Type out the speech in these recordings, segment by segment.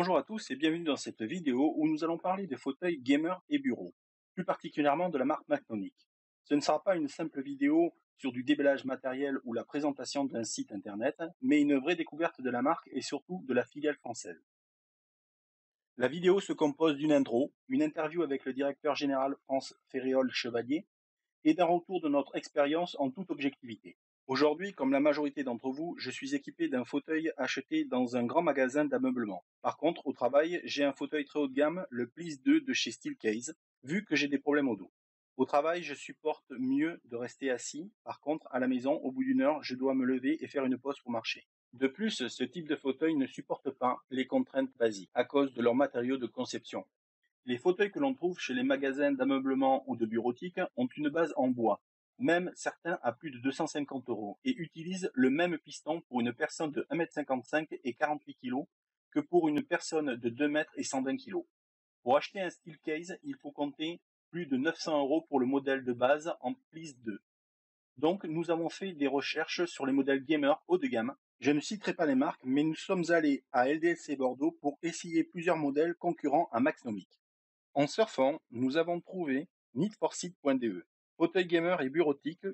Bonjour à tous et bienvenue dans cette vidéo où nous allons parler des fauteuils gamer et bureau, plus particulièrement de la marque Macnomic. Ce ne sera pas une simple vidéo sur du déballage matériel ou la présentation d'un site internet, mais une vraie découverte de la marque et surtout de la filiale française. La vidéo se compose d'une intro, une interview avec le directeur général France Ferréol Chevalier et d'un retour de notre expérience en toute objectivité. Aujourd'hui, comme la majorité d'entre vous, je suis équipé d'un fauteuil acheté dans un grand magasin d'ameublement. Par contre, au travail, j'ai un fauteuil très haut de gamme, le Plis 2 de chez Steelcase, vu que j'ai des problèmes au dos. Au travail, je supporte mieux de rester assis. Par contre, à la maison, au bout d'une heure, je dois me lever et faire une pause pour marcher. De plus, ce type de fauteuil ne supporte pas les contraintes basiques à cause de leurs matériaux de conception. Les fauteuils que l'on trouve chez les magasins d'ameublement ou de bureautique ont une base en bois, même certains à plus de 250 € et utilisent le même piston pour une personne de 1,55 m et 48 kg que pour une personne de 2 m et 120 kg. Pour acheter un Steelcase, il faut compter plus de 900 € pour le modèle de base en Plis 2. Donc nous avons fait des recherches sur les modèles gamer haut de gamme. Je ne citerai pas les marques, mais nous sommes allés à LDLC Bordeaux pour essayer plusieurs modèles concurrents à Macnomic. En surfant, nous avons trouvé needforsite.de, fauteuil gamer et bureautique,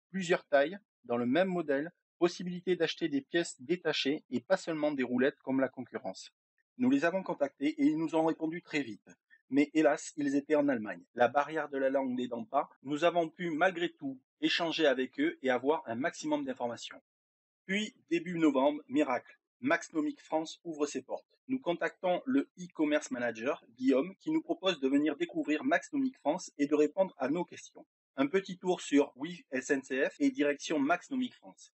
plusieurs tailles, dans le même modèle, possibilité d'acheter des pièces détachées et pas seulement des roulettes comme la concurrence. Nous les avons contactés et ils nous ont répondu très vite. Mais hélas, ils étaient en Allemagne. La barrière de la langue n'aidant pas, nous avons pu malgré tout échanger avec eux et avoir un maximum d'informations. Puis, début novembre, miracle. Macnomic France ouvre ses portes. Nous contactons le e-commerce manager, Guillaume, qui nous propose de venir découvrir Macnomic France et de répondre à nos questions. Un petit tour sur Oui SNCF et direction Macnomic France.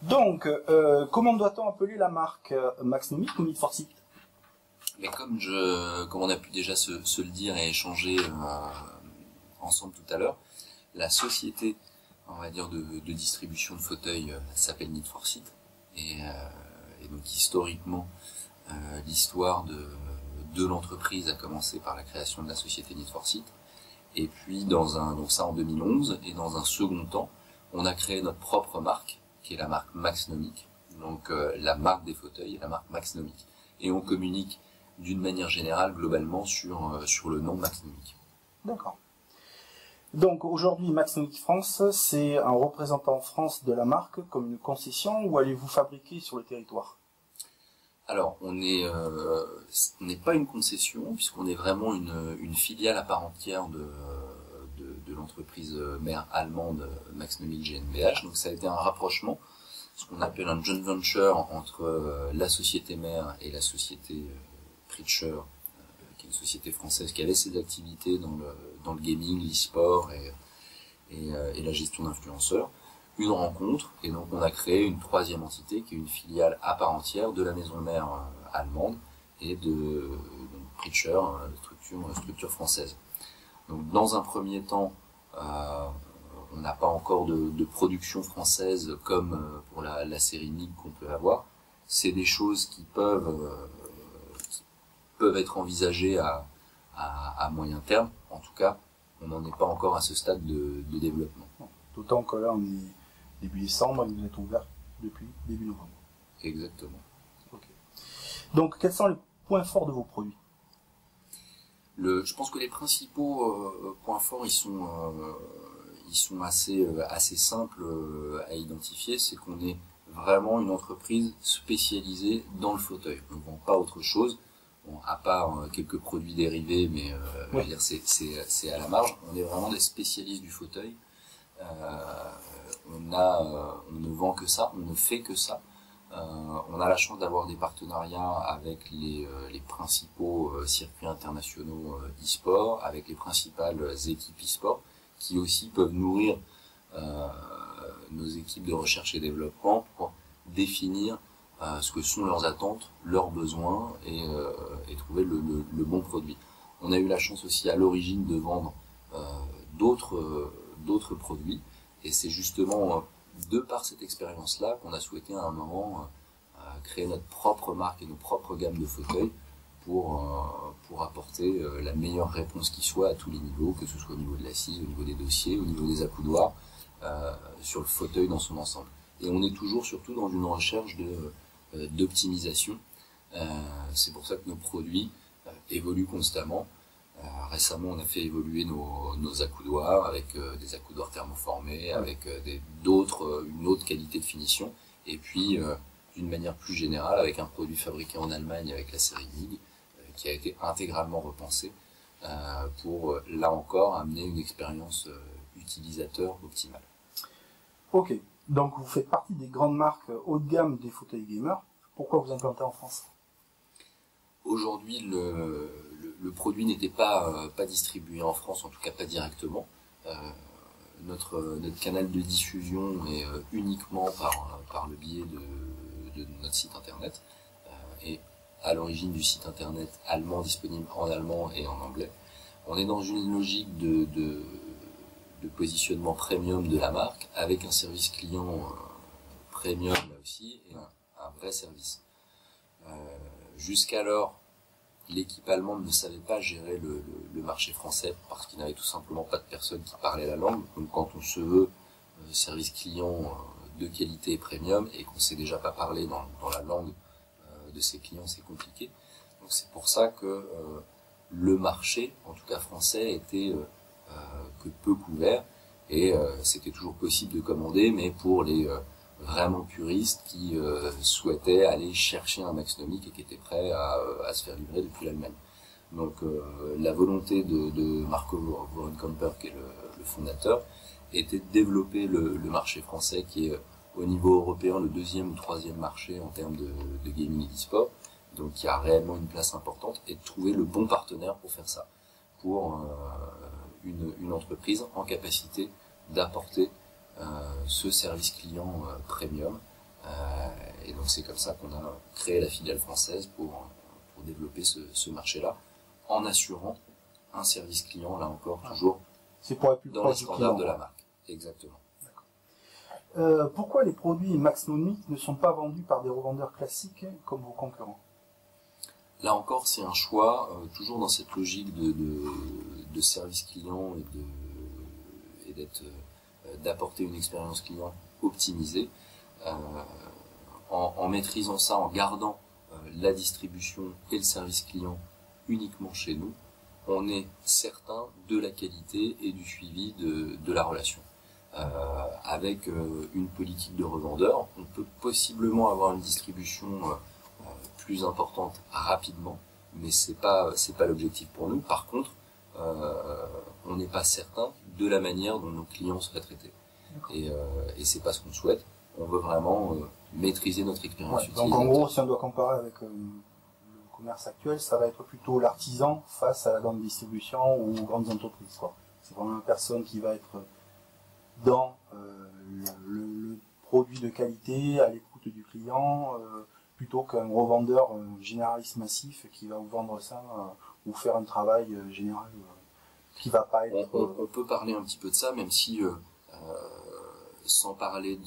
Donc, comment doit-on appeler la marque Macnomic ou Needforsite? Mais comme on a pu déjà se le dire et échanger ensemble tout à l'heure, la société, on va dire, de distribution de fauteuils s'appelle Needforsite. Et donc historiquement, l'histoire de l'entreprise a commencé par la création de la société Needforsite. Et puis donc ça en 2011, et dans un second temps, on a créé notre propre marque, qui est la marque Macnomic, donc la marque des fauteuils, la marque Macnomic. Et on communique d'une manière générale, globalement, sur le nom Macnomic. D'accord. Donc aujourd'hui, Macnomic France, c'est un représentant en France de la marque comme une concession, ou allez-vous fabriquer sur le territoire? Alors, on n'est pas une concession, puisqu'on est vraiment une filiale à part entière de l'entreprise mère allemande Macnomic GmbH. Donc ça a été un rapprochement, ce qu'on appelle un joint venture entre la société mère et la société Pritcher, qui est une société française qui avait ses activités dans le gaming, l'e-sport et la gestion d'influenceurs. Une rencontre, et donc on a créé une troisième entité qui est une filiale à part entière de la maison mère allemande et de Pritcher, structure française. Donc dans un premier temps, on n'a pas encore de production française comme pour la série MiG qu'on peut avoir. C'est des choses qui peuvent être envisagées à moyen terme. En tout cas, on n'en est pas encore à ce stade de développement. D'autant que là, on est début décembre et vous êtes ouvert depuis début novembre. Exactement. Okay. Donc, quels sont les points forts de vos produits? Je pense que les principaux points forts, ils sont assez simples à identifier. C'est qu'on est vraiment une entreprise spécialisée dans le fauteuil. On ne vend pas autre chose, à part quelques produits dérivés, mais oui. Je veux dire, c'est à la marge. On est vraiment des spécialistes du fauteuil. On ne vend que ça, on ne fait que ça. On a la chance d'avoir des partenariats avec les principaux circuits internationaux e-sport, avec les principales équipes e-sport, qui aussi peuvent nourrir nos équipes de recherche et développement pour définir ce que sont leurs attentes, leurs besoins et trouver le bon produit. On a eu la chance aussi à l'origine de vendre d'autres produits et c'est justement de par cette expérience-là qu'on a souhaité à un moment créer notre propre marque et nos propres gammes de fauteuils pour apporter la meilleure réponse qui soit à tous les niveaux, que ce soit au niveau de l'assise, au niveau des dossiers, au niveau des accoudoirs, sur le fauteuil dans son ensemble. Et on est toujours surtout dans une recherche d'optimisation. C'est pour ça que nos produits évoluent constamment. Récemment, on a fait évoluer nos accoudoirs avec des accoudoirs thermoformés, avec une autre qualité de finition, et puis d'une manière plus générale avec un produit fabriqué en Allemagne avec la série MIG, qui a été intégralement repensé pour, là encore, amener une expérience utilisateur optimale. Ok, donc vous faites partie des grandes marques haut de gamme des fauteuils gamers. Pourquoi vous implantez en France? Aujourd'hui, le produit n'était pas distribué en France, en tout cas pas directement. Notre canal de diffusion est uniquement par le biais de notre site internet et à l'origine du site internet allemand disponible en allemand et en anglais. On est dans une logique de positionnement premium de la marque avec un service client premium là aussi et un vrai service. Jusqu'alors, l'équipe allemande ne savait pas gérer le marché français parce qu'il n'avait tout simplement pas de personnes qui parlaient la langue. Donc quand on se veut service client de qualité et premium et qu'on ne sait déjà pas parler dans la langue de ses clients, c'est compliqué. Donc c'est pour ça que le marché, en tout cas français, était que peu couvert et c'était toujours possible de commander, mais pour les vraiment puristes qui souhaitaient aller chercher un Maxnomic et qui étaient prêts à se faire livrer depuis l'Allemagne. Donc la volonté de Marco Vorenkamper, qui est le fondateur, était de développer le marché français qui est au niveau européen le deuxième ou troisième marché en termes de gaming et d'e-sport, donc qui a réellement une place importante, et de trouver le bon partenaire pour faire ça, pour une entreprise en capacité d'apporter ce service client premium. Et donc c'est comme ça qu'on a créé la filiale française pour développer ce marché-là, en assurant un service client, là encore, toujours dans les standards de la marque. Exactement. Pourquoi les produits Maxnomic ne sont pas vendus par des revendeurs classiques comme vos concurrents? Là encore, c'est un choix, toujours dans cette logique de service client et d'apporter une expérience client optimisée, en maîtrisant ça, en gardant la distribution et le service client uniquement chez nous, on est certain de la qualité et du suivi de la relation. Avec une politique de revendeur, on peut possiblement avoir une distribution plus importante rapidement, mais c'est pas l'objectif pour nous. Par contre, on n'est pas certain de la manière dont nos clients seraient traités. Et c'est pas ce qu'on souhaite. On veut vraiment maîtriser notre expérience utilisateur. Donc en gros, si on doit comparer avec le commerce actuel, ça va être plutôt l'artisan face à la grande distribution ou aux grandes entreprises, quoi. C'est vraiment une personne qui va être dans le produit de qualité, à l'écoute du client, plutôt qu'un revendeur généraliste massif qui va vous vendre ça ou faire un travail général qui va pas être... On peut parler un petit peu de ça, même si sans parler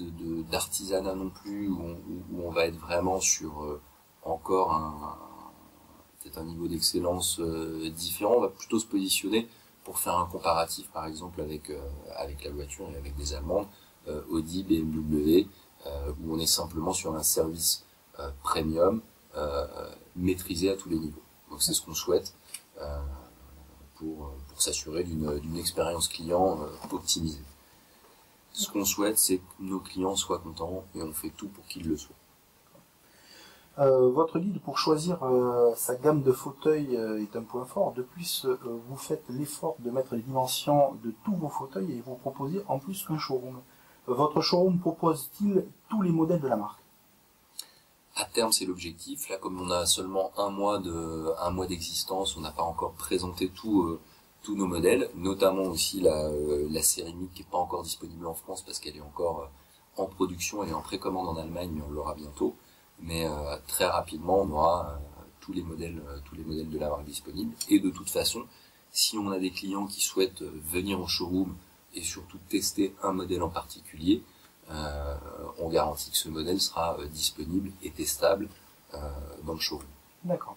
d'artisanat non plus, où on va être vraiment sur encore peut-être un niveau d'excellence différent. On va plutôt se positionner pour faire un comparatif, par exemple, avec la voiture et avec des Allemandes, Audi, BMW, où on est simplement sur un service premium maîtrisé à tous les niveaux. Donc c'est ce qu'on souhaite pour s'assurer d'une expérience client optimisée. Ce qu'on souhaite, c'est que nos clients soient contents et on fait tout pour qu'ils le soient. Votre guide pour choisir sa gamme de fauteuils est un point fort. De plus, vous faites l'effort de mettre les dimensions de tous vos fauteuils et vous proposez en plus un showroom. Votre showroom propose-t-il tous les modèles de la marque? À terme, c'est l'objectif. Là, comme on a seulement un mois d'existence, on n'a pas encore présenté tous nos modèles, notamment aussi la série MIG qui n'est pas encore disponible en France parce qu'elle est encore en production et en précommande en Allemagne, mais on l'aura bientôt. Mais très rapidement, on aura tous les modèles de la marque disponibles. Et de toute façon, si on a des clients qui souhaitent venir au showroom et surtout tester un modèle en particulier, on garantit que ce modèle sera disponible et testable dans le showroom. D'accord.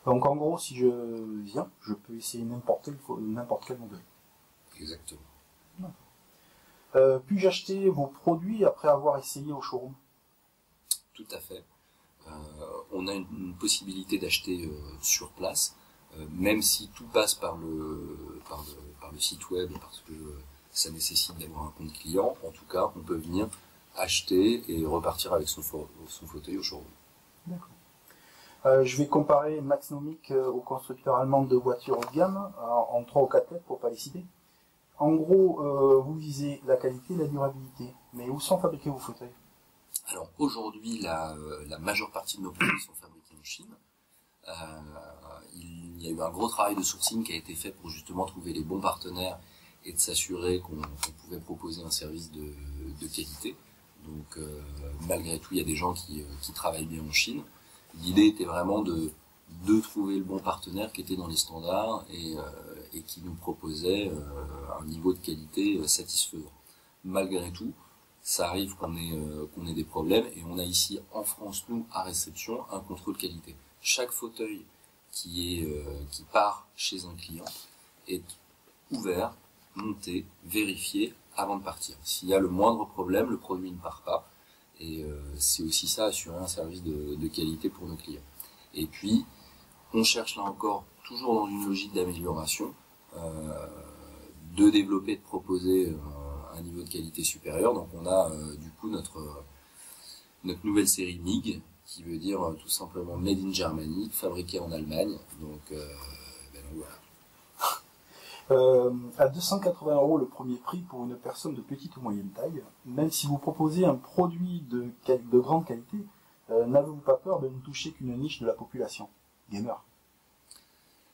Donc en gros, si je viens, je peux essayer n'importe quel modèle. Exactement. Puis-je acheter vos produits après avoir essayé au showroom? Tout à fait. On a une possibilité d'acheter sur place, même si tout passe par le site web, parce que ça nécessite d'avoir un compte client. En tout cas, on peut venir acheter et repartir avec son fauteuil au showroom. D'accord. Je vais comparer Maxnomic au constructeur allemand de voitures haut de gamme, en 3 ou 4 lettres pour pas les citer. En gros, vous visez la qualité et la durabilité. Mais où sont fabriqués vos fauteuils? Alors aujourd'hui, la majeure partie de nos produits sont fabriqués en Chine. Il y a eu un gros travail de sourcing qui a été fait pour justement trouver les bons partenaires et de s'assurer qu'on pouvait proposer un service de qualité. Donc malgré tout, il y a des gens qui travaillent bien en Chine. L'idée était vraiment de trouver le bon partenaire qui était dans les standards et qui nous proposait un niveau de qualité satisfaisant. Malgré tout, ça arrive qu'on ait des problèmes, et on a ici en France, nous, à réception, un contrôle qualité. Chaque fauteuil qui part chez un client est ouvert, monté, vérifié avant de partir. S'il y a le moindre problème, le produit ne part pas, et c'est aussi ça, assurer un service de qualité pour nos clients. Et puis, on cherche là encore, toujours dans une logique d'amélioration, de développer, de proposer un niveau de qualité supérieur. Donc on a du coup notre nouvelle série MIG, qui veut dire tout simplement Made in Germany, fabriqué en Allemagne. Donc voilà. À 280 € le premier prix pour une personne de petite ou moyenne taille, même si vous proposez un produit de grande qualité, n'avez-vous pas peur de ne toucher qu'une niche de la population gamer?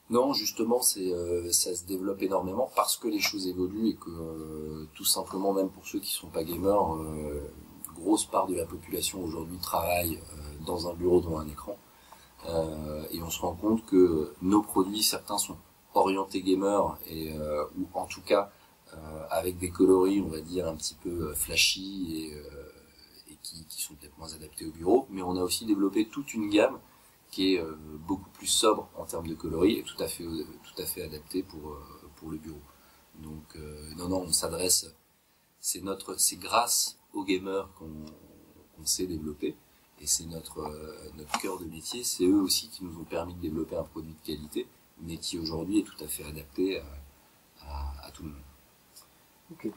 Non, justement, ça se développe énormément parce que les choses évoluent et que tout simplement, même pour ceux qui sont pas gamers, grosse part de la population aujourd'hui travaille dans un bureau devant un écran, et on se rend compte que nos produits, certains sont orientés gamer ou en tout cas avec des coloris, on va dire un petit peu flashy et qui sont peut-être moins adaptés au bureau, mais on a aussi développé toute une gamme qui est beaucoup plus sobre en termes de coloris et tout à fait adapté pour le bureau. Donc non, on s'adresse, c'est grâce aux gamers qu'on s'est développé, et c'est notre cœur de métier. C'est eux aussi qui nous ont permis de développer un produit de qualité, mais qui aujourd'hui est tout à fait adapté à tout le monde. Ok.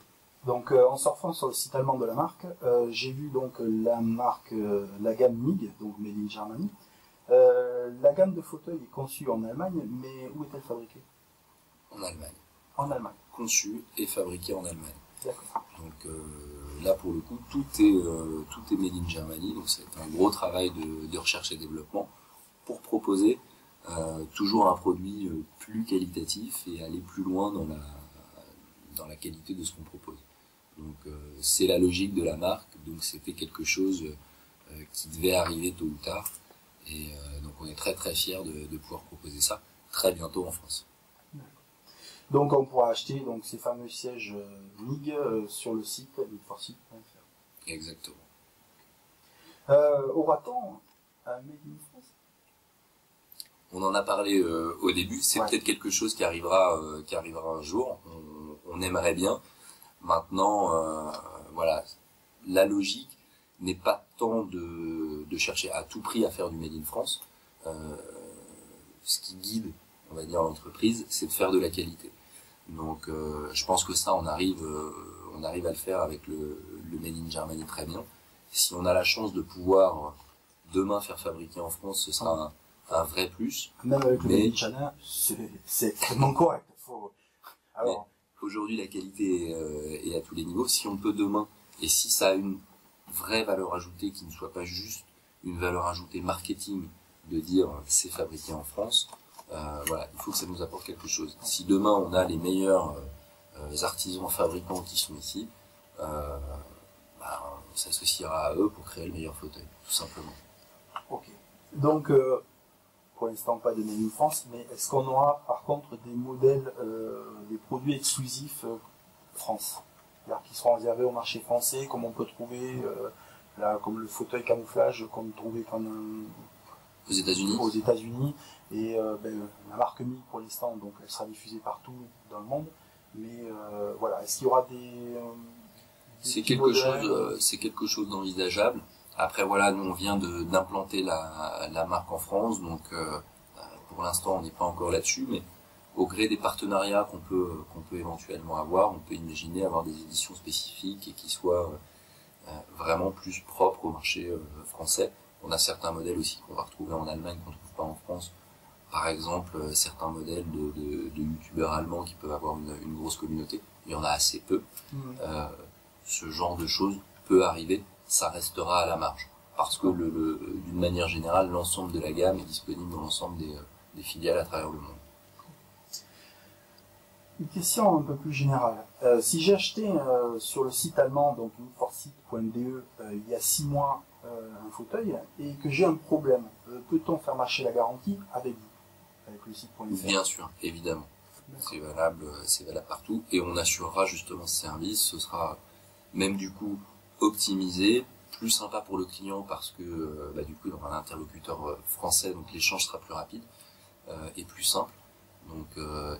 Donc en surfant sur le site allemand de la marque, j'ai vu donc la gamme MIG, donc Made in Germany. La gamme de fauteuils est conçue en Allemagne, mais où est-elle fabriquée? En Allemagne. En Allemagne. Conçue et fabriquée en Allemagne. D'accord. Donc là, pour le coup, tout est made in Germany. Donc c'est un gros travail de recherche et développement pour proposer toujours un produit plus qualitatif et aller plus loin dans la qualité de ce qu'on propose. Donc c'est la logique de la marque. Donc c'était quelque chose qui devait arriver tôt ou tard. Et donc on est très très fiers de pouvoir proposer ça très bientôt en France. Donc on pourra acheter donc ces fameux sièges MIG sur le site leadforseat.fr. Exactement. Aura-t-on un Made in France? On en a parlé au début, c'est peut-être quelque chose qui arrivera un jour. On aimerait bien. Maintenant, voilà, la logique n'est pas tant de chercher à tout prix à faire du Made in France. Ce qui guide, on va dire, l'entreprise, c'est de faire de la qualité. Donc je pense que ça, on arrive à le faire avec le Made in Germany très bien. Si on a la chance de pouvoir demain faire fabriquer en France, ce sera un vrai plus. Même avec le Made in China, c'est extrêmement correct. Alors, aujourd'hui, la qualité est à tous les niveaux. Si on peut demain, et si ça a une vraie valeur ajoutée qui ne soit pas juste une valeur ajoutée marketing de dire c'est fabriqué en France, voilà, il faut que ça nous apporte quelque chose. Si demain on a les meilleurs artisans fabricants qui sont ici, s'associera à eux pour créer le meilleur fauteuil, tout simplement. Ok. Donc, pour l'instant, pas de Made in France, mais est-ce qu'on aura par contre des modèles, des produits exclusifs France, c'est-à-dire qui seront réservés au marché français, comme on peut trouver, là, comme le fauteuil camouflage qu'on trouvait Aux États-Unis. Aux États-Unis, et la marque Mi pour l'instant, donc elle sera diffusée partout dans le monde. Mais voilà, est-ce qu'il y aura c'est quelque chose d'envisageable. Après voilà, nous on vient d'implanter la marque en France, donc pour l'instant on n'est pas encore là-dessus, mais au gré des partenariats qu'on peut éventuellement avoir, on peut imaginer avoir des éditions spécifiques et qui soient vraiment plus propres au marché français. On a certains modèles aussi qu'on va retrouver en Allemagne qu'on ne trouve pas en France. Par exemple, certains modèles de youtubeurs allemands qui peuvent avoir une grosse communauté. Il y en a assez peu. Ce genre de choses peut arriver, ça restera à la marge. Parce que d'une manière générale, l'ensemble de la gamme est disponible dans l'ensemble des filiales à travers le monde. Une question un peu plus générale. Si j'ai acheté sur le site allemand, donc needforsite.de, il y a 6 mois un fauteuil, et que j'ai un problème, peut-on faire marcher la garantie avec vous, avec le site.fr? Bien sûr, évidemment. C'est valable partout, et on assurera justement ce service. Ce sera même du coup optimisé, plus sympa pour le client parce que du coup il aura un interlocuteur français, donc l'échange sera plus rapide et plus simple. Donc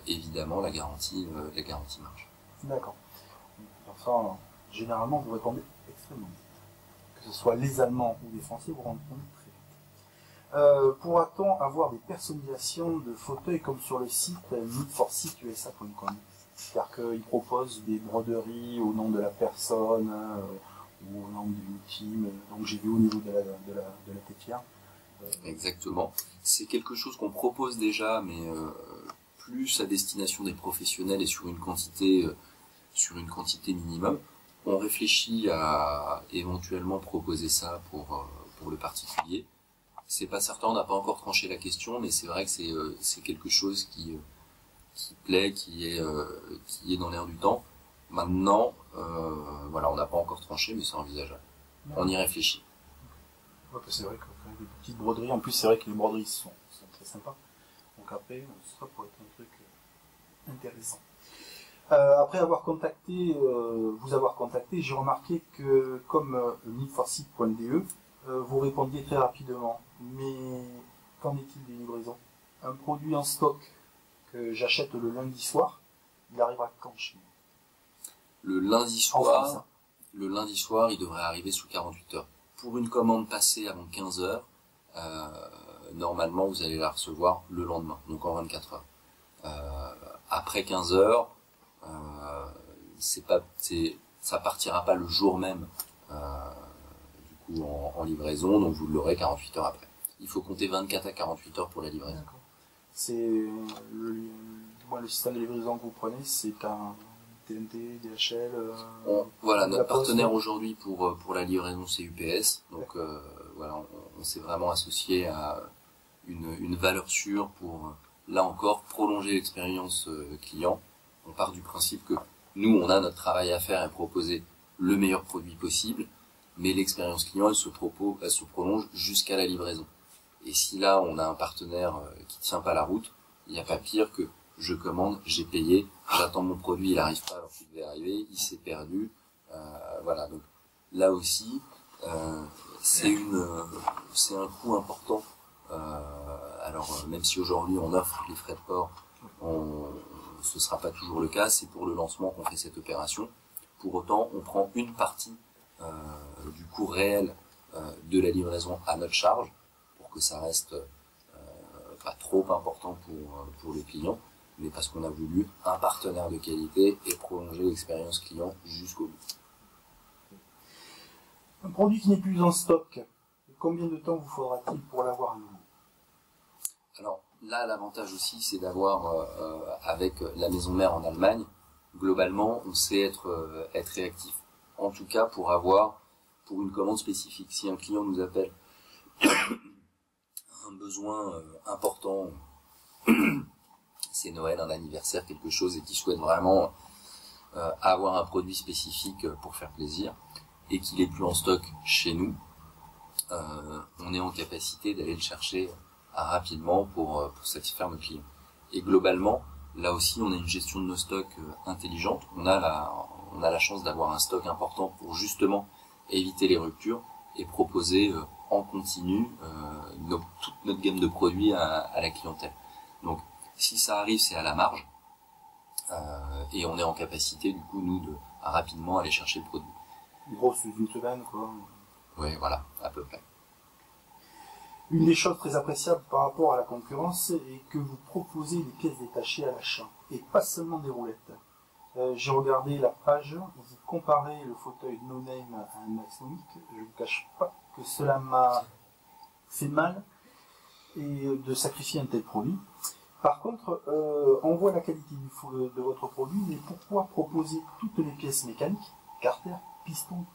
évidemment la garantie marche. D'accord. Enfin, généralement vous répondez extrêmement vite. Que ce soit les Allemands ou les Français, vous répondez très vite. Pourra-t-on avoir des personnalisations de fauteuils comme sur le site needforsiteusa.com? C'est-à-dire qu'ils proposent des broderies au nom de la personne ou au nom d'une team, donc j'ai vu au niveau de la têtière. Exactement. C'est quelque chose qu'on propose déjà, mais plus à destination des professionnels et sur une quantité minimum. On réfléchit à éventuellement proposer ça pour le particulier. C'est pas certain, on n'a pas encore tranché la question, mais c'est vrai que c'est quelque chose qui plaît, qui est dans l'air du temps. Maintenant, voilà, on n'a pas encore tranché, mais c'est envisageable. On y réfléchit. Ouais, c'est vrai que des petites broderies, en plus c'est vrai que les broderies sont très sympas. Donc après, ça pourrait être un truc intéressant. Après vous avoir contacté, j'ai remarqué que comme needforsite.de, vous répondiez très rapidement. Mais qu'en est-il des livraisons? Un produit en stock que j'achète le lundi soir, il arrivera quand chez moi? Le lundi soir, il devrait arriver sous 48 heures. Pour une commande passée avant 15 heures, normalement vous allez la recevoir le lendemain, donc en 24 heures. Après 15 heures, ça partira pas le jour même du coup en livraison, donc vous l'aurez 48 heures après. Il faut compter 24 à 48 heures pour la livraison. D'accord. C'est le système de livraison que vous prenez, c'est un TNT, DHL. Voilà, notre partenaire aujourd'hui pour la livraison, c'est UPS. Donc voilà, on s'est vraiment associé à une valeur sûre pour là encore prolonger l'expérience client. On part du principe que nous, on a notre travail à faire et proposer le meilleur produit possible, mais l'expérience client, elle se prolonge jusqu'à la livraison. Et si là, on a un partenaire qui tient pas la route, il n'y a pas pire que je commande, j'ai payé, j'attends mon produit, il n'arrive pas alors qu'il devait arriver, il s'est perdu. Voilà, donc là aussi, c'est un coût important. Alors même si aujourd'hui on offre les frais de port, ce sera pas toujours le cas, c'est pour le lancement qu'on fait cette opération. Pour autant, on prend une partie du coût réel de la livraison à notre charge, pour que ça reste pas trop important pour le client, mais parce qu'on a voulu un partenaire de qualité et prolonger l'expérience client jusqu'au bout. Un produit qui n'est plus en stock, combien de temps vous faudra-t-il pour l'avoir à nouveau? Alors là, l'avantage aussi, c'est d'avoir avec la maison mère en Allemagne, globalement, on sait être réactif. En tout cas, pour une commande spécifique. Si un client nous appelle un besoin important, c'est Noël, un anniversaire, quelque chose, et qui souhaite vraiment avoir un produit spécifique pour faire plaisir, et qu'il est plus en stock chez nous, on est en capacité d'aller le chercher rapidement pour satisfaire nos clients. Et globalement, là aussi, on a une gestion de nos stocks intelligente. On a la chance d'avoir un stock important pour justement éviter les ruptures et proposer en continu toute notre gamme de produits à la clientèle. Donc, si ça arrive, c'est à la marge, et on est en capacité, du coup, nous, de rapidement aller chercher le produit. Grosse une semaine, quoi. Oui, voilà, à peu près. Une des choses très appréciables par rapport à la concurrence est que vous proposez des pièces détachées à l'achat, et pas seulement des roulettes. J'ai regardé la page, vous comparez le fauteuil No Name à un Maxnomic, je ne vous cache pas que cela m'a fait mal et de sacrifier un tel produit. Par contre, on voit la qualité de votre produit, mais pourquoi proposer toutes les pièces mécaniques, carter, piston,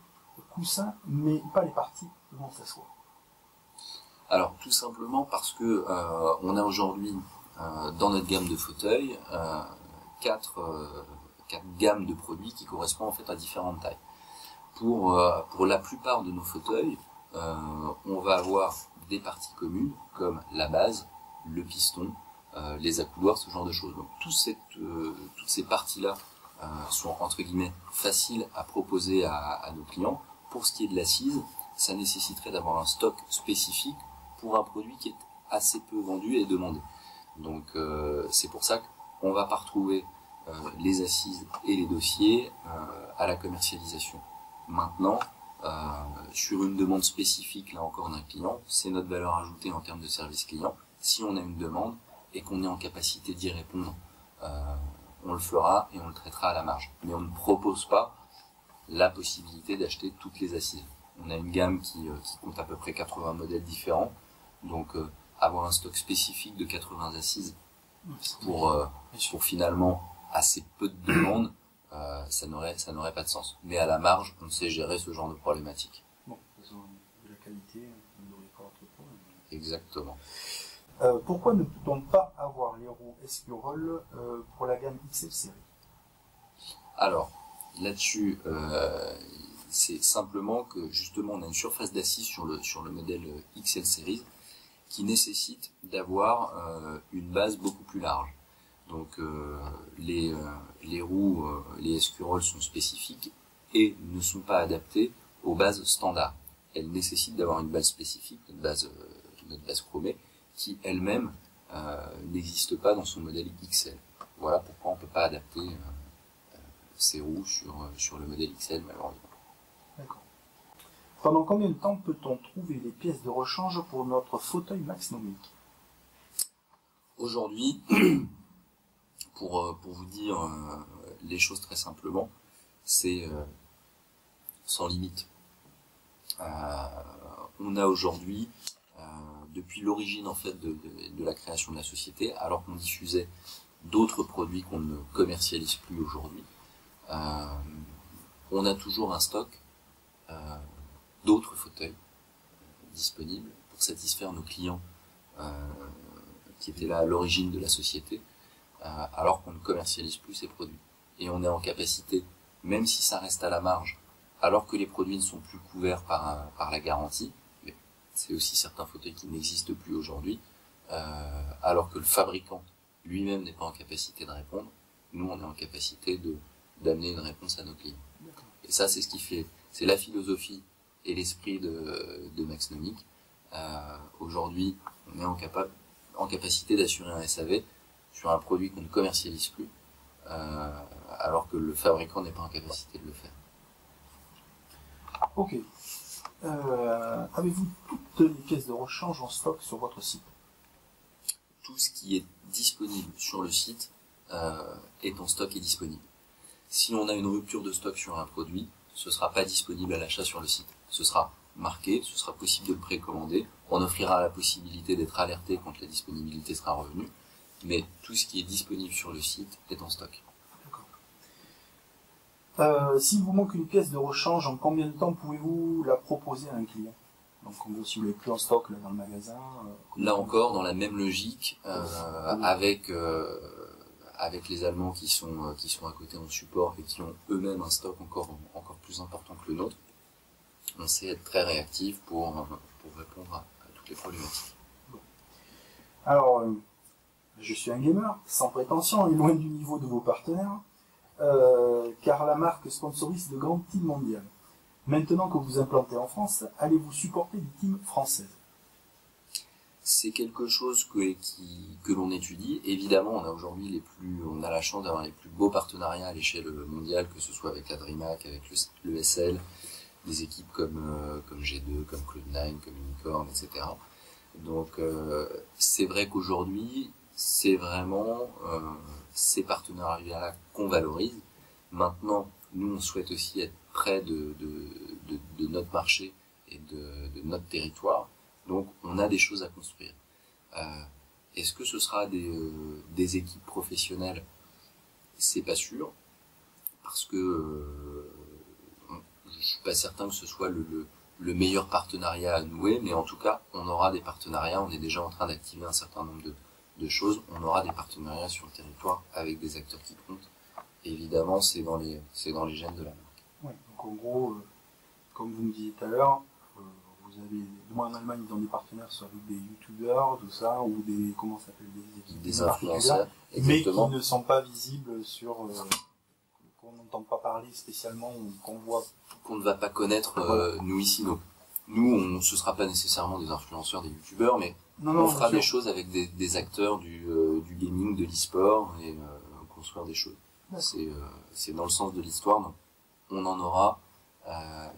coussin, mais pas les parties dont ça soit? Alors, tout simplement parce que on a aujourd'hui dans notre gamme de fauteuils quatre gammes de produits qui correspondent en fait à différentes tailles. Pour la plupart de nos fauteuils, on va avoir des parties communes comme la base, le piston, les accoudoirs, ce genre de choses. Donc toutes ces parties-là sont entre guillemets faciles à proposer à nos clients. Pour ce qui est de l'assise, ça nécessiterait d'avoir un stock spécifique pour un produit qui est assez peu vendu et demandé. Donc c'est pour ça qu'on va pas retrouver les assises et les dossiers à la commercialisation. Maintenant, sur une demande spécifique, là encore d'un client, c'est notre valeur ajoutée en termes de service client. Si on a une demande et qu'on est en capacité d'y répondre, on le fera et on le traitera à la marge. Mais on ne propose pas la possibilité d'acheter toutes les assises. On a une gamme qui compte à peu près 80 modèles différents, donc avoir un stock spécifique de 80 assises pour finalement assez peu de demandes, ça n'aurait pas de sens. Mais à la marge, on sait gérer ce genre de problématique. Bon, de la qualité, on n'aurait pas autre point. Exactement. Pourquoi ne peut-on pas avoir les roues Escurol pour la gamme XL série? Alors, là-dessus, c'est simplement que justement on a une surface d'assise sur le modèle XL Series qui nécessite d'avoir une base beaucoup plus large. Donc les roues, les Escurol sont spécifiques et ne sont pas adaptées aux bases standards. Elles nécessitent d'avoir une base spécifique, notre base chromée, qui elle-même n'existe pas dans son modèle XL. Voilà pourquoi on ne peut pas adapter ces roues sur le modèle XL malheureusement. D'accord. Pendant combien de temps peut-on trouver les pièces de rechange pour notre fauteuil Maxnomic? Aujourd'hui, pour vous dire les choses très simplement, c'est sans limite. On a aujourd'hui, depuis l'origine en fait de la création de la société, alors qu'on diffusait d'autres produits qu'on ne commercialise plus aujourd'hui, on a toujours un stock d'autres fauteuils disponibles pour satisfaire nos clients qui étaient là à l'origine de la société, alors qu'on ne commercialise plus ces produits. Et on est en capacité, même si ça reste à la marge, alors que les produits ne sont plus couverts par la garantie, mais c'est aussi certains fauteuils qui n'existent plus aujourd'hui, alors que le fabricant lui-même n'est pas en capacité de répondre, nous on est en capacité d'amener une réponse à nos clients. Et ça c'est ce qui fait, c'est la philosophie et l'esprit de Maxnomic. Aujourd'hui on est en capacité d'assurer un SAV sur un produit qu'on ne commercialise plus, alors que le fabricant n'est pas en capacité de le faire. Ok. Avez-vous toutes les pièces de rechange en stock sur votre site? Tout ce qui est disponible sur le site est en stock et disponible. Si on a une rupture de stock sur un produit, ce ne sera pas disponible à l'achat sur le site. Ce sera marqué, ce sera possible de le précommander. On offrira la possibilité d'être alerté quand la disponibilité sera revenue. Mais tout ce qui est disponible sur le site est en stock. S'il vous manque une pièce de rechange, en combien de temps pouvez-vous la proposer à un client? Donc, si vous l'avez plus en stock là, dans le magasin. Là encore, dans la même logique, avec les Allemands qui sont à côté en support et qui ont eux-mêmes un stock encore plus important que le nôtre, on sait être très réactif pour répondre à toutes les problématiques. Alors, je suis un gamer, sans prétention et loin du niveau de vos partenaires, car la marque sponsorise de grandes teams mondiales. Maintenant que vous implantez en France, allez-vous supporter des teams françaises? C'est quelque chose que l'on étudie. Évidemment, on a la chance d'avoir les plus beaux partenariats à l'échelle mondiale, que ce soit avec la DreamHack, avec le SL, des équipes comme G2, comme Cloud9, comme Unicorn, etc. Donc, c'est vrai qu'aujourd'hui, c'est vraiment ces partenariats-là qu'on valorise. Maintenant, nous, on souhaite aussi être près de notre marché et de notre territoire. Donc, on a des choses à construire. Est-ce que ce sera des équipes professionnelles? C'est pas sûr, parce que je suis pas certain que ce soit le meilleur partenariat à nouer, mais en tout cas, on aura des partenariats. On est déjà en train d'activer un certain nombre de choses. On aura des partenariats sur le territoire avec des acteurs qui comptent. Évidemment, c'est dans les gènes de la marque. Ouais, donc en gros, comme vous me disiez tout à l'heure, vous avez, moi en Allemagne, ils ont des partenaires soit avec des youtubeurs, tout ça, ou des, comment ça s'appelle, des équipes, des influenceurs, mais qui ne sont pas visibles sur, qu'on n'entend pas parler spécialement, ou qu'on voit. Qu'on ne va pas connaître, nous ici. Donc, nous, ce sera pas nécessairement des influenceurs, des youtubeurs, mais on fera des choses avec des acteurs du gaming, de l'e-sport, et construire des choses. C'est dans le sens de l'histoire, donc on en aura.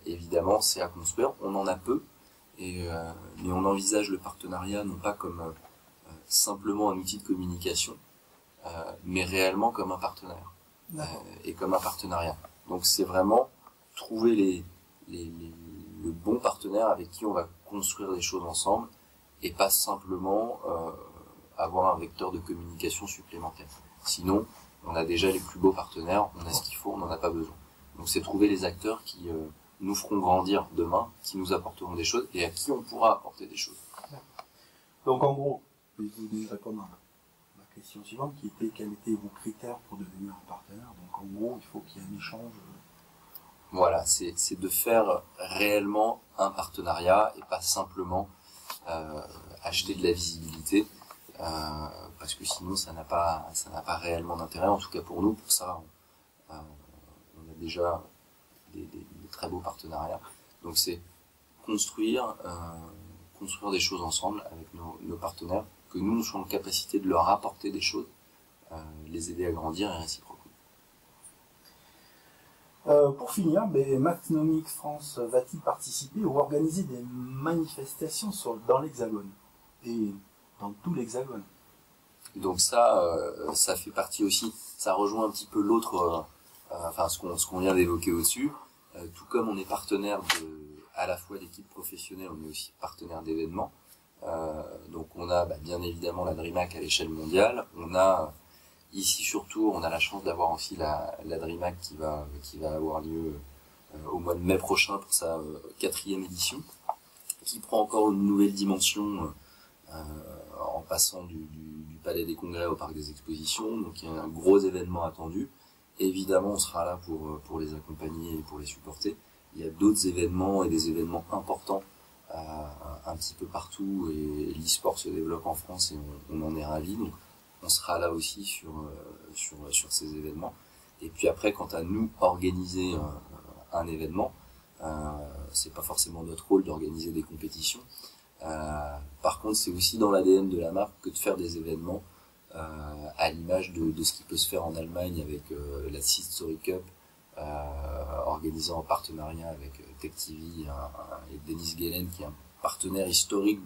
Évidemment, c'est à construire. On en a peu, mais on envisage le partenariat non pas comme simplement un outil de communication, mais réellement comme un partenaire et comme un partenariat. Donc c'est vraiment trouver le bon partenaire avec qui on va construire des choses ensemble et pas simplement avoir un vecteur de communication supplémentaire. Sinon, on a déjà les plus beaux partenaires, on a ce qu'il faut, on n'en a pas besoin. Donc c'est trouver les acteurs qui nous feront grandir demain, qui nous apporteront des choses et à qui on pourra apporter des choses. Donc en gros, je vais vous répondre à ma question suivante qui était quels étaient vos critères pour devenir un partenaire. Donc en gros, il faut qu'il y ait un échange. Voilà, c'est de faire réellement un partenariat et pas simplement acheter de la visibilité, parce que sinon ça n'a pas réellement d'intérêt. En tout cas pour nous, pour ça, on a déjà des très beaux partenariats. Donc c'est construire des choses ensemble avec nos partenaires, que nous soyons en capacité de leur apporter des choses, les aider à grandir et réciproquement. Pour finir, Maxnomic France va-t-il participer ou organiser des manifestations dans l'Hexagone et dans tout l'Hexagone? Donc ça fait partie aussi, ça rejoint un petit peu l'autre, ce qu'on vient d'évoquer au-dessus. Tout comme on est partenaire à la fois d'équipes professionnelles, on est aussi partenaire d'événements. Donc on a bien évidemment la DreamHack à l'échelle mondiale. On a ici surtout, on a la chance d'avoir aussi la DreamHack qui va avoir lieu au mois de mai prochain pour sa 4e édition, qui prend encore une nouvelle dimension en passant du Palais des Congrès au Parc des Expositions. Donc il y a un gros événement attendu. Évidemment, on sera là pour les accompagner et pour les supporter. Il y a d'autres événements et des événements importants un petit peu partout, et l'e-sport se développe en France et on en est ravis. Donc on sera là aussi sur ces événements. Et puis après, quant à nous organiser un événement, c'est pas forcément notre rôle d'organiser des compétitions. Par contre, c'est aussi dans l'ADN de la marque que de faire des événements à l'image de ce qui peut se faire en Allemagne avec la Seed Story Cup, organisée en partenariat avec Tech TV et Dennis Gellen, qui est un partenaire historique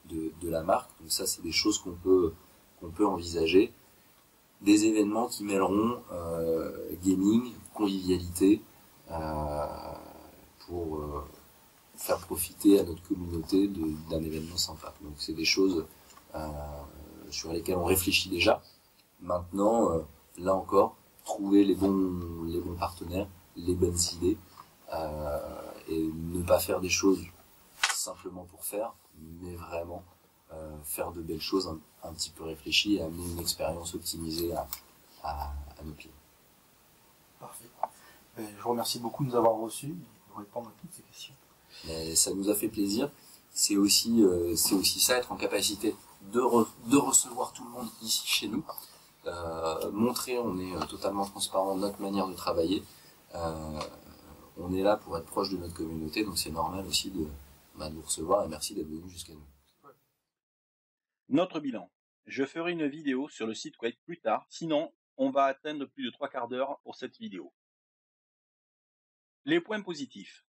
de la marque. Donc ça, c'est des choses qu'on peut envisager. Des événements qui mêleront gaming, convivialité, pour faire profiter à notre communauté d'un événement sympa. Donc c'est des choses sur lesquelles on réfléchit déjà. Maintenant, là encore, trouver les bons partenaires, les bonnes idées, et ne pas faire des choses simplement pour faire, mais vraiment faire de belles choses un petit peu réfléchies et amener une expérience optimisée à nos clients. Parfait. Je vous remercie beaucoup de nous avoir reçus et de répondre à toutes ces questions. Mais ça nous a fait plaisir. C'est aussi ça, être en capacité de recevoir tout le monde ici chez nous. Montrer, on est totalement transparent de notre manière de travailler. On est là pour être proche de notre communauté, donc c'est normal aussi de vous recevoir, et merci d'être venu jusqu'à nous. Notre bilan. Je ferai une vidéo sur le site Quake plus tard, sinon on va atteindre plus de 3/4 d'heure pour cette vidéo. Les points positifs.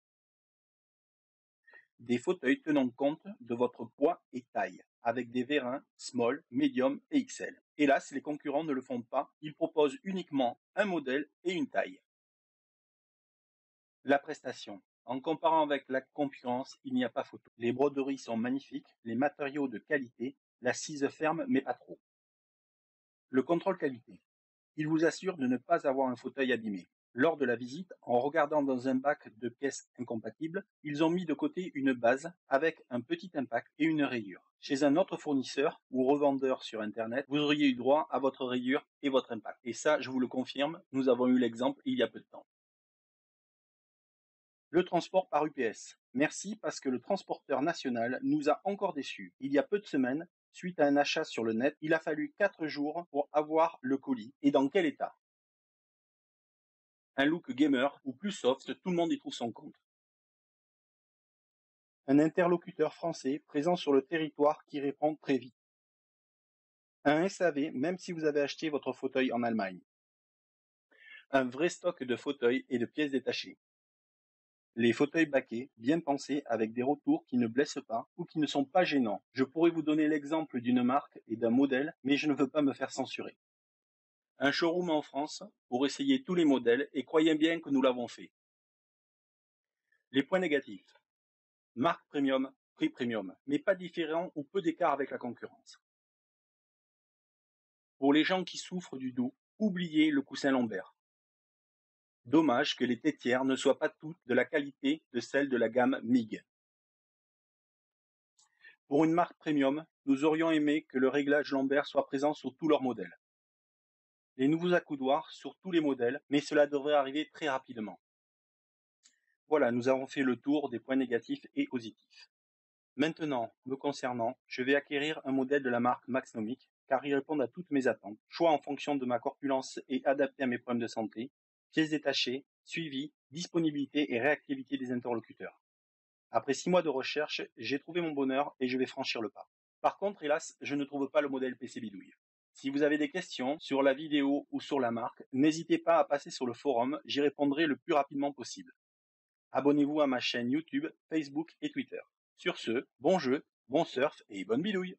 Des fauteuils tenant compte de votre poids et taille, avec des vérins small, medium et XL. Hélas, les concurrents ne le font pas, ils proposent uniquement un modèle et une taille. La prestation. En comparant avec la concurrence, il n'y a pas photo. Les broderies sont magnifiques, les matériaux de qualité, l'assise ferme mais pas trop. Le contrôle qualité. Il vous assure de ne pas avoir un fauteuil abîmé. Lors de la visite, en regardant dans un bac de pièces incompatibles, ils ont mis de côté une base avec un petit impact et une rayure. Chez un autre fournisseur ou revendeur sur internet, vous auriez eu droit à votre rayure et votre impact. Et ça, je vous le confirme, nous avons eu l'exemple il y a peu de temps. Le transport par UPS. Merci parce que le transporteur national nous a encore déçus. Il y a peu de semaines, suite à un achat sur le net, il a fallu 4 jours pour avoir le colis. Et dans quel état? Un look gamer ou plus soft, tout le monde y trouve son compte. Un interlocuteur français présent sur le territoire qui répond très vite. Un SAV même si vous avez acheté votre fauteuil en Allemagne. Un vrai stock de fauteuils et de pièces détachées. Les fauteuils baquets, bien pensés, avec des retours qui ne blessent pas ou qui ne sont pas gênants. Je pourrais vous donner l'exemple d'une marque et d'un modèle, mais je ne veux pas me faire censurer. Un showroom en France pour essayer tous les modèles et croyez bien que nous l'avons fait. Les points négatifs. Marque premium, prix premium, mais pas différent ou peu d'écart avec la concurrence. Pour les gens qui souffrent du dos, oubliez le coussin lombaire. Dommage que les tétières ne soient pas toutes de la qualité de celles de la gamme MIG. Pour une marque premium, nous aurions aimé que le réglage lombaire soit présent sur tous leurs modèles. Les nouveaux accoudoirs sur tous les modèles, mais cela devrait arriver très rapidement. Voilà, nous avons fait le tour des points négatifs et positifs. Maintenant, me concernant, je vais acquérir un modèle de la marque Maxnomic, car il répond à toutes mes attentes. Choix en fonction de ma corpulence et adapté à mes problèmes de santé, pièces détachées, suivi, disponibilité et réactivité des interlocuteurs. Après 6 mois de recherche, j'ai trouvé mon bonheur et je vais franchir le pas. Par contre, hélas, je ne trouve pas le modèle PC Bidouille. Si vous avez des questions sur la vidéo ou sur la marque, n'hésitez pas à passer sur le forum, j'y répondrai le plus rapidement possible. Abonnez-vous à ma chaîne YouTube, Facebook et Twitter. Sur ce, bon jeu, bon surf et bonne bidouille!